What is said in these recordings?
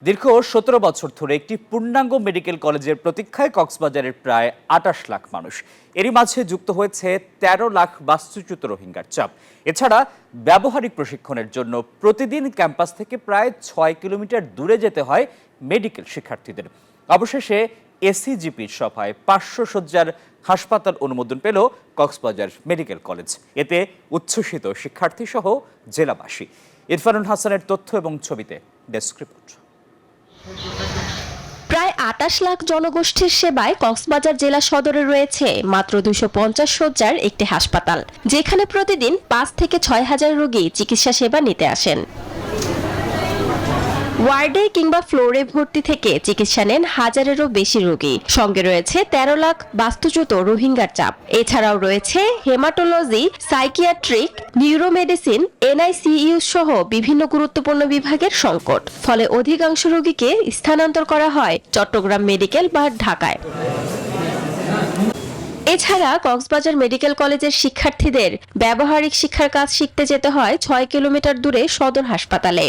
দীর্ঘ ১৭ বছর ধরে একটি পূর্ণাঙ্গ মেডিকেল কলেজের প্রতীক্ষায় কক্সবাজারের প্রায় ২৮ লাখ মানুষ। এরই মাঝে যুক্ত হয়েছে ১৩ লাখ বাস্তুচ্যুত রোহিঙ্গার চাপ। এছাড়া ব্যবহারিক প্রশিক্ষণের জন্য প্রতিদিন ক্যাম্পাস থেকে প্রায় ৬ কিলোমিটার দূরে যেতে হয় মেডিকেল শিক্ষার্থীদের। অবশেষে এসিজিপির সভায় ৫০০ শয্যার হাসপাতাল অনুমোদন পেল কক্সবাজার মেডিকেল কলেজ। এতে উচ্ছ্বসিত শিক্ষার্থী সহ জেলাবাসী। ইরফানুল হাসানের তথ্য এবং ছবিতে ডেস্ক রিপোর্ট। প্রায় ২৮ লাখ জনগোষ্ঠীর সেবায় কক্সবাজার জেলা সদরে রয়েছে মাত্র ২৫০ শয্যার একটি হাসপাতাল, যেখানে প্রতিদিন ৫ থেকে ৬ হাজার রোগী চিকিৎসা সেবা নিতে আসেন। ওয়ার্ডে কিংবা ফ্লোরে ভর্তি থেকে চিকিৎসা নেন হাজারেরও বেশি রোগী। সঙ্গে রয়েছে ১৩ লাখ বাস্তুচ্যুত রোহিঙ্গার চাপ। এছাড়াও রয়েছে হেমাটোলজি, সাইকিয়াট্রিক, নিউরোমেডিসিন, এনআইসিইউ সহ বিভিন্ন গুরুত্বপূর্ণ বিভাগের সংকট। ফলে অধিকাংশ রোগীকে স্থানান্তর করা হয় চট্টগ্রাম মেডিকেল বা ঢাকায়। এছাড়া কক্সবাজার মেডিকেল কলেজের শিক্ষার্থীদের ব্যবহারিক শিক্ষার কাজ শিখতে যেতে হয় ৬ কিলোমিটার দূরে সদর হাসপাতালে।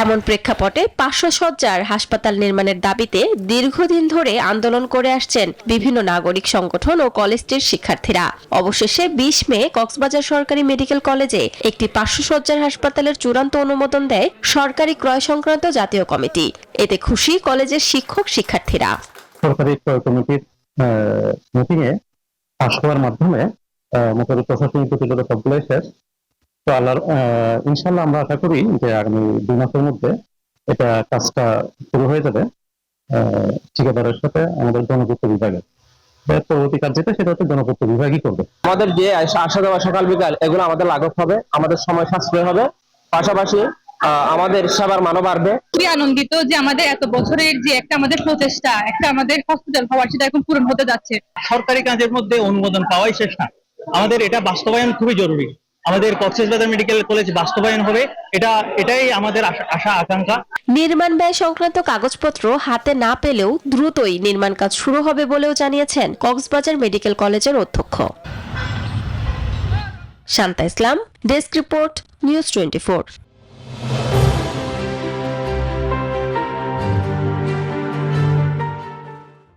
এমন প্রেক্ষাপটে ৫০০ শয্যার হাসপাতাল নির্মাণের দাবিতে দীর্ঘদিন ধরে আন্দোলন করে আসছেন বিভিন্ন নাগরিক সংগঠন ও কলেজটির শিক্ষার্থীরা। অবশেষে ২০ মে কক্সবাজার সরকারি মেডিকেল কলেজে একটি ৫০০ শয্যার হাসপাতালের চূড়ান্ত অনুমোদন দেয় সরকারি ক্রয় সংক্রান্ত জাতীয় কমিটি। এতে খুশি কলেজের শিক্ষক শিক্ষার্থীরা। সরকারি ক্রয় কমিটির মিটিংয়ে পাশ হওয়ার মাধ্যমে মোটামুটি প্রশাসনিক প্রতিযোগিতা সবগুলোই শেষ। তো আল্লাহর ইনশাল্লাহ আমরা আশা করি যে আগামী ২ মাসের মধ্যে এটা কাজটা শুরু হয়ে যাবে ঠিকাদারের সাথে আমাদের জনপূর্ত বিভাগের। পরবর্তী কাজ যেটা সেটা হচ্ছে জনপূর্ত বিভাগই করবে। আমাদের যে আসা যাওয়া সকাল বিকাল এগুলো আমাদের লাঘব হবে, আমাদের সময় সাশ্রয় হবে, পাশাপাশি আমাদের সেবার মানও বাড়বে। খুবই আনন্দিত যে আমাদের এত বছরের যে একটা আমাদের প্রচেষ্টা, একটা আমাদের হসপিটাল হওয়ার, সেটা এখন পূরণ হতে যাচ্ছে। সরকারি কাজের মধ্যে অনুমোদন পাওয়াই শেষ না, আমাদের এটা বাস্তবায়ন খুবই জরুরি। আমাদের কক্সবাজার মেডিকেল কলেজ বাস্তবায়ন হবে, এটাই আমাদের আশা আকাঙ্ক্ষা। নির্মাণ ব্যয় সংক্রান্ত কাগজপত্র হাতে না পেলেও দ্রুতই নির্মাণ কাজ শুরু হবে বলেও জানিয়েছেন কক্সবাজার মেডিকেল কলেজের অধ্যক্ষ। শান্তা ইসলাম, ডেস্ক রিপোর্ট, নিউজ 24।